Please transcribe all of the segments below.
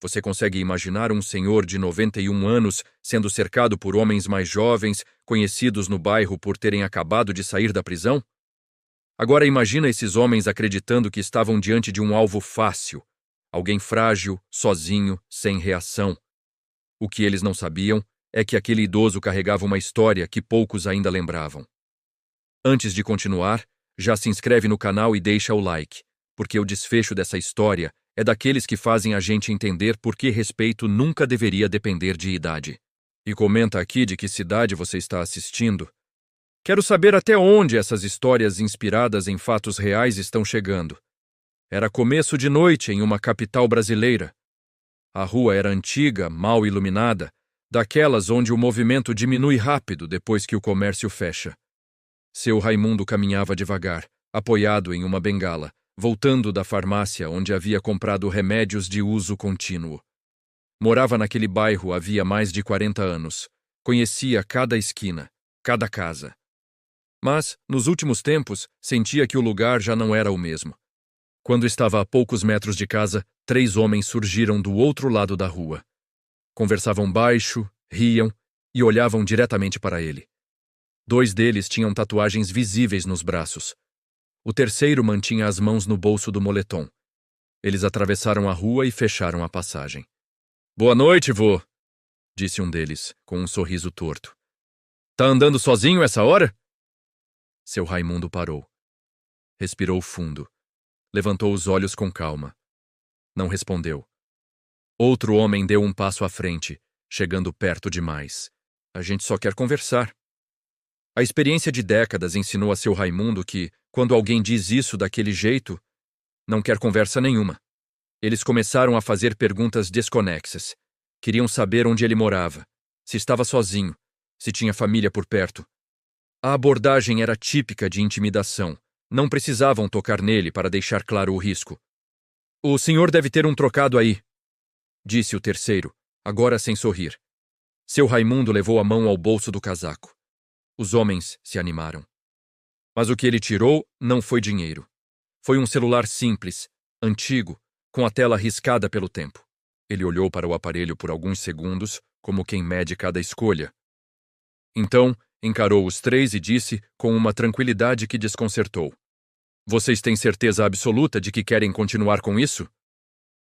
Você consegue imaginar um senhor de 91 anos sendo cercado por homens mais jovens, conhecidos no bairro por terem acabado de sair da prisão? Agora imagina esses homens acreditando que estavam diante de um alvo fácil, alguém frágil, sozinho, sem reação. O que eles não sabiam é que aquele idoso carregava uma história que poucos ainda lembravam. Antes de continuar, já se inscreve no canal e deixa o like, porque o desfecho dessa história é daqueles que fazem a gente entender por que respeito nunca deveria depender de idade. E comenta aqui de que cidade você está assistindo. Quero saber até onde essas histórias inspiradas em fatos reais estão chegando. Era começo de noite em uma capital brasileira. A rua era antiga, mal iluminada, daquelas onde o movimento diminui rápido depois que o comércio fecha. Seu Raimundo caminhava devagar, apoiado em uma bengala, voltando da farmácia onde havia comprado remédios de uso contínuo. Morava naquele bairro havia mais de 40 anos. Conhecia cada esquina, cada casa. Mas, nos últimos tempos, sentia que o lugar já não era o mesmo. Quando estava a poucos metros de casa, 3 homens surgiram do outro lado da rua. Conversavam baixo, riam e olhavam diretamente para ele. 2 deles tinham tatuagens visíveis nos braços. O terceiro mantinha as mãos no bolso do moletom. Eles atravessaram a rua e fecharam a passagem. "Boa noite, vô", disse um deles, com um sorriso torto. "Tá andando sozinho essa hora?" Seu Raimundo parou. Respirou fundo. Levantou os olhos com calma. Não respondeu. Outro homem deu um passo à frente, chegando perto demais. "A gente só quer conversar." A experiência de décadas ensinou a seu Raimundo que, quando alguém diz isso daquele jeito, não quer conversa nenhuma. Eles começaram a fazer perguntas desconexas. Queriam saber onde ele morava, se estava sozinho, se tinha família por perto. A abordagem era típica de intimidação. Não precisavam tocar nele para deixar claro o risco. "O senhor deve ter um trocado aí", disse o terceiro, agora sem sorrir. Seu Raimundo levou a mão ao bolso do casaco. Os homens se animaram. Mas o que ele tirou não foi dinheiro. Foi um celular simples, antigo, com a tela riscada pelo tempo. Ele olhou para o aparelho por alguns segundos, como quem mede cada escolha. Então, encarou os 3 e disse, com uma tranquilidade que desconcertou: "Vocês têm certeza absoluta de que querem continuar com isso?"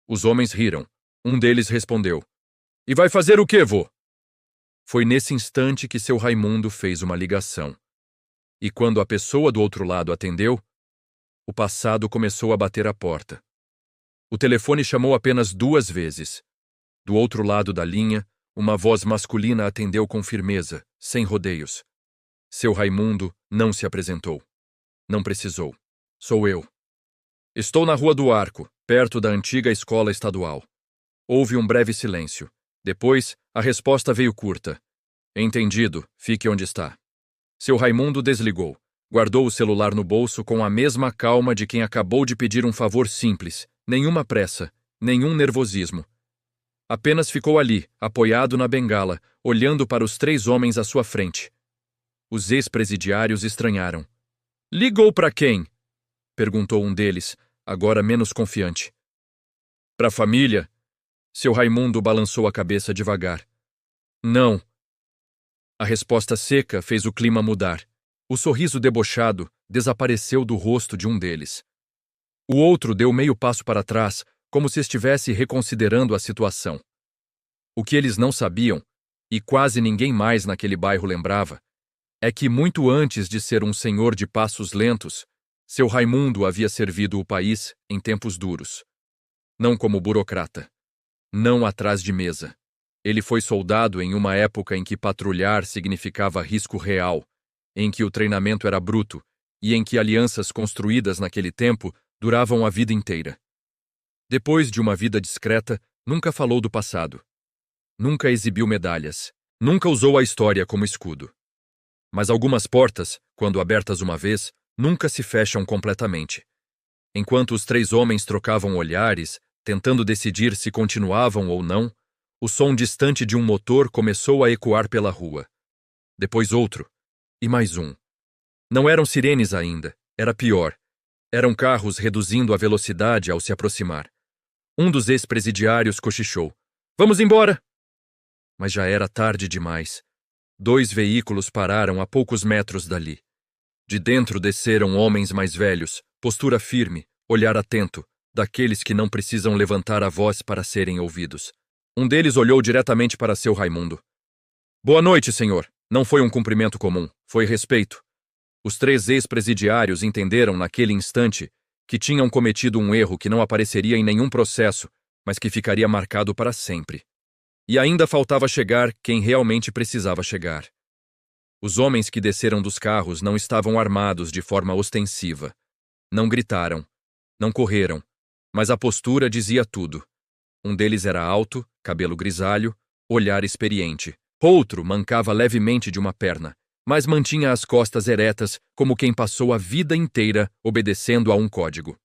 Os homens riram. Um deles respondeu: "E vai fazer o quê, vô?" Foi nesse instante que seu Raimundo fez uma ligação. E quando a pessoa do outro lado atendeu, o passado começou a bater à porta. O telefone chamou apenas 2 vezes. Do outro lado da linha, uma voz masculina atendeu com firmeza, sem rodeios. Seu Raimundo não se apresentou. Não precisou. "Sou eu. Estou na Rua do Arco, perto da antiga escola estadual." Houve um breve silêncio. Depois, a resposta veio curta: "Entendido, fique onde está." Seu Raimundo desligou. Guardou o celular no bolso com a mesma calma de quem acabou de pedir um favor simples. Nenhuma pressa, nenhum nervosismo. Apenas ficou ali, apoiado na bengala, olhando para os 3 homens à sua frente. Os ex-presidiários estranharam. "Ligou para quem?" perguntou um deles, agora menos confiante. "Para a família?" Seu Raimundo balançou a cabeça devagar. "Não." A resposta seca fez o clima mudar. O sorriso debochado desapareceu do rosto de um deles. O outro deu meio passo para trás, como se estivesse reconsiderando a situação. O que eles não sabiam, e quase ninguém mais naquele bairro lembrava, é que muito antes de ser um senhor de passos lentos, seu Raimundo havia servido o país em tempos duros. Não como burocrata. Não atrás de mesa. Ele foi soldado em uma época em que patrulhar significava risco real, em que o treinamento era bruto e em que alianças construídas naquele tempo duravam a vida inteira. Depois de uma vida discreta, nunca falou do passado. Nunca exibiu medalhas. Nunca usou a história como escudo. Mas algumas portas, quando abertas uma vez, nunca se fecham completamente. Enquanto os 3 homens trocavam olhares, tentando decidir se continuavam ou não, o som distante de um motor começou a ecoar pela rua. Depois outro. E mais um. Não eram sirenes ainda. Era pior. Eram carros reduzindo a velocidade ao se aproximar. Um dos ex-presidiários cochichou. Vamos embora! Mas já era tarde demais. 2 veículos pararam a poucos metros dali. De dentro desceram homens mais velhos, postura firme, olhar atento, daqueles que não precisam levantar a voz para serem ouvidos. Um deles olhou diretamente para seu Raimundo. Boa noite, senhor. Não foi um cumprimento comum, foi respeito. Os 3 ex-presidiários entenderam naquele instante que tinham cometido um erro que não apareceria em nenhum processo, mas que ficaria marcado para sempre. E ainda faltava chegar quem realmente precisava chegar. Os homens que desceram dos carros não estavam armados de forma ostensiva. Não gritaram, não correram, mas a postura dizia tudo. Um deles era alto, cabelo grisalho, olhar experiente. Outro mancava levemente de uma perna, mas mantinha as costas eretas como quem passou a vida inteira obedecendo a um código.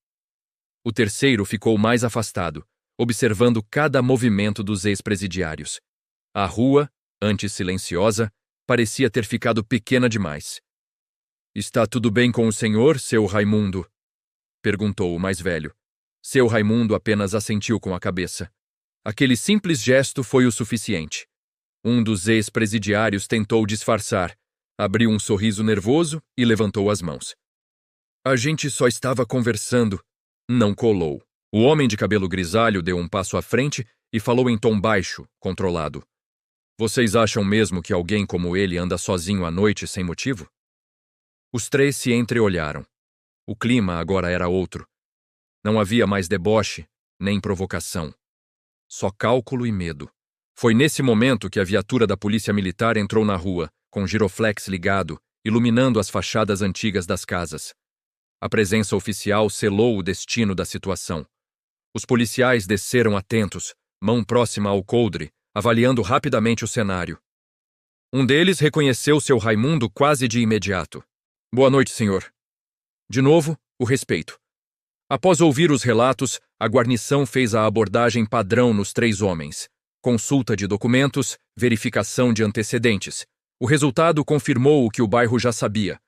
O terceiro ficou mais afastado, observando cada movimento dos ex-presidiários. A rua, antes silenciosa, parecia ter ficado pequena demais. Está tudo bem com o senhor, seu Raimundo? Perguntou o mais velho. Seu Raimundo apenas assentiu com a cabeça. Aquele simples gesto foi o suficiente. Um dos ex-presidiários tentou disfarçar, abriu um sorriso nervoso e levantou as mãos. A gente só estava conversando. Não colou. O homem de cabelo grisalho deu um passo à frente e falou em tom baixo, controlado. Vocês acham mesmo que alguém como ele anda sozinho à noite sem motivo? Os 3 se entreolharam. O clima agora era outro. Não havia mais deboche, nem provocação. Só cálculo e medo. Foi nesse momento que a viatura da polícia militar entrou na rua, com giroflex ligado, iluminando as fachadas antigas das casas. A presença oficial selou o destino da situação. Os policiais desceram atentos, mão próxima ao coldre, avaliando rapidamente o cenário. Um deles reconheceu seu Raimundo quase de imediato. Boa noite, senhor. De novo, o respeito. Após ouvir os relatos, a guarnição fez a abordagem padrão nos 3 homens. Consulta de documentos, verificação de antecedentes. O resultado confirmou o que o bairro já sabia.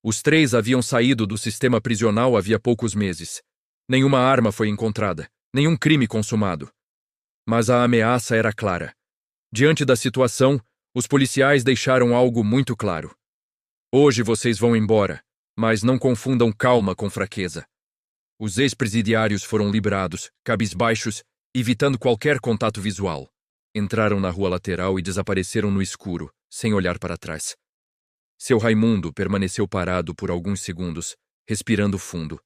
Os 3 haviam saído do sistema prisional havia poucos meses. Nenhuma arma foi encontrada, nenhum crime consumado. Mas a ameaça era clara. Diante da situação, os policiais deixaram algo muito claro. Hoje vocês vão embora, mas não confundam calma com fraqueza. Os ex-presidiários foram liberados, cabisbaixos, evitando qualquer contato visual. Entraram na rua lateral e desapareceram no escuro, sem olhar para trás. Seu Raimundo permaneceu parado por alguns segundos, respirando fundo.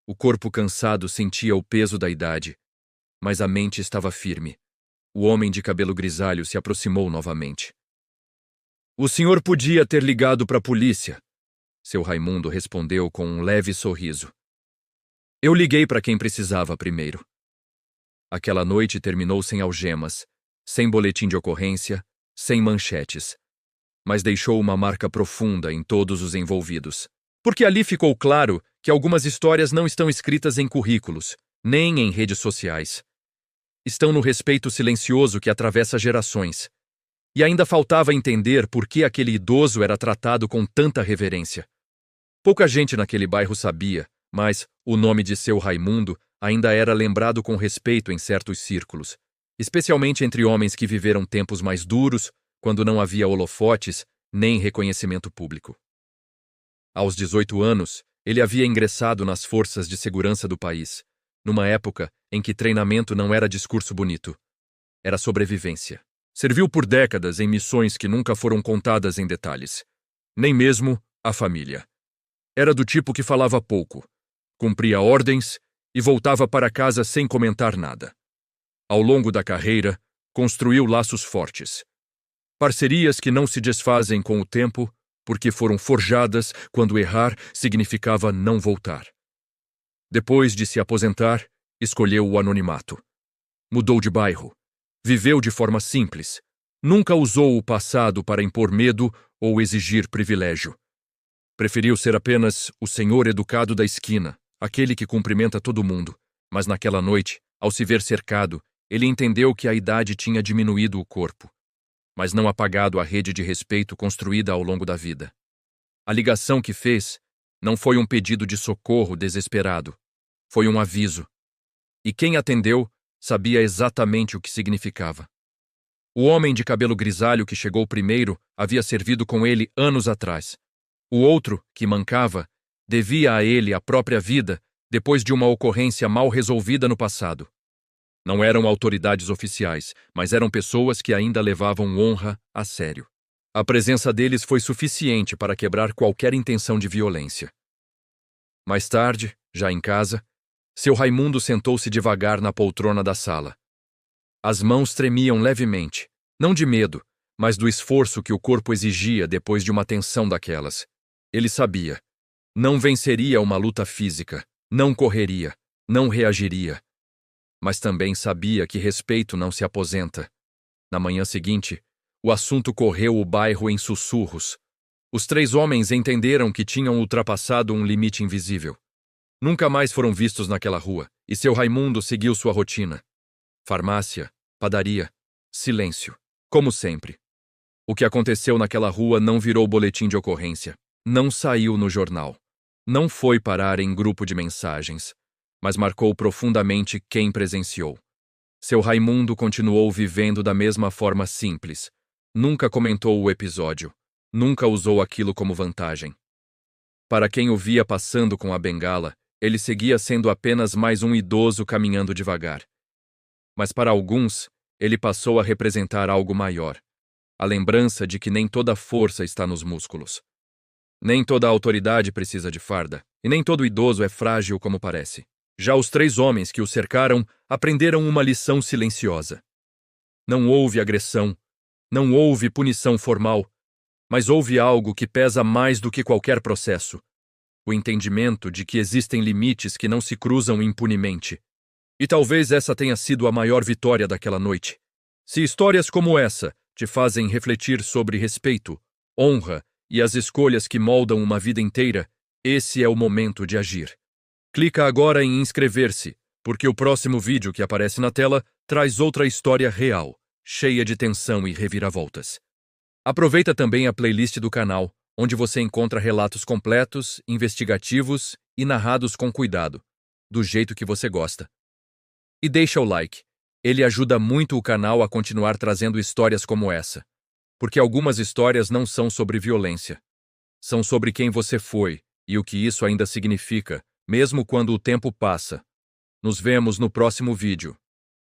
O corpo cansado sentia o peso da idade, mas a mente estava firme. O homem de cabelo grisalho se aproximou novamente. O senhor podia ter ligado para a polícia, seu Raimundo respondeu com um leve sorriso. Eu liguei para quem precisava primeiro. Aquela noite terminou sem algemas, sem boletim de ocorrência, sem manchetes. Mas deixou uma marca profunda em todos os envolvidos. Porque ali ficou claro que algumas histórias não estão escritas em currículos, nem em redes sociais. Estão no respeito silencioso que atravessa gerações. E ainda faltava entender por que aquele idoso era tratado com tanta reverência. Pouca gente naquele bairro sabia, mas o nome de seu Raimundo ainda era lembrado com respeito em certos círculos, especialmente entre homens que viveram tempos mais duros, quando não havia holofotes nem reconhecimento público. Aos 18 anos, ele havia ingressado nas forças de segurança do país, numa época em que treinamento não era discurso bonito. Era sobrevivência. Serviu por décadas em missões que nunca foram contadas em detalhes. Nem mesmo a família. Era do tipo que falava pouco, cumpria ordens e voltava para casa sem comentar nada. Ao longo da carreira, construiu laços fortes. Parcerias que não se desfazem com o tempo, porque foram forjadas quando errar significava não voltar. Depois de se aposentar, escolheu o anonimato. Mudou de bairro. Viveu de forma simples. Nunca usou o passado para impor medo ou exigir privilégio. Preferiu ser apenas o senhor educado da esquina, aquele que cumprimenta todo mundo. Mas naquela noite, ao se ver cercado, ele entendeu que a idade tinha diminuído o corpo, mas não apagado a rede de respeito construída ao longo da vida. A ligação que fez não foi um pedido de socorro desesperado. Foi um aviso. E quem atendeu sabia exatamente o que significava. O homem de cabelo grisalho que chegou primeiro havia servido com ele anos atrás. O outro, que mancava, devia a ele a própria vida depois de uma ocorrência mal resolvida no passado. Não eram autoridades oficiais, mas eram pessoas que ainda levavam honra a sério. A presença deles foi suficiente para quebrar qualquer intenção de violência. Mais tarde, já em casa, seu Raimundo sentou-se devagar na poltrona da sala. As mãos tremiam levemente, não de medo, mas do esforço que o corpo exigia depois de uma tensão daquelas. Ele sabia. Não venceria uma luta física, não correria, não reagiria. Mas também sabia que respeito não se aposenta. Na manhã seguinte, o assunto correu o bairro em sussurros. Os 3 homens entenderam que tinham ultrapassado um limite invisível. Nunca mais foram vistos naquela rua, e seu Raimundo seguiu sua rotina. Farmácia, padaria, silêncio, como sempre. O que aconteceu naquela rua não virou boletim de ocorrência, não saiu no jornal, não foi parar em grupo de mensagens, mas marcou profundamente quem presenciou. Seu Raimundo continuou vivendo da mesma forma simples. Nunca comentou o episódio, nunca usou aquilo como vantagem. Para quem o via passando com a bengala, ele seguia sendo apenas mais um idoso caminhando devagar. Mas para alguns, ele passou a representar algo maior. A lembrança de que nem toda força está nos músculos. Nem toda autoridade precisa de farda, e nem todo idoso é frágil como parece. Já os 3 homens que o cercaram aprenderam uma lição silenciosa. Não houve agressão, não houve punição formal, mas houve algo que pesa mais do que qualquer processo. O entendimento de que existem limites que não se cruzam impunemente. E talvez essa tenha sido a maior vitória daquela noite. Se histórias como essa te fazem refletir sobre respeito, honra e as escolhas que moldam uma vida inteira, esse é o momento de agir. Clica agora em inscrever-se, porque o próximo vídeo que aparece na tela traz outra história real, cheia de tensão e reviravoltas. Aproveita também a playlist do canal, onde você encontra relatos completos, investigativos e narrados com cuidado, do jeito que você gosta. E deixa o like, ele ajuda muito o canal a continuar trazendo histórias como essa, porque algumas histórias não são sobre violência. São sobre quem você foi e o que isso ainda significa, mesmo quando o tempo passa. Nos vemos no próximo vídeo.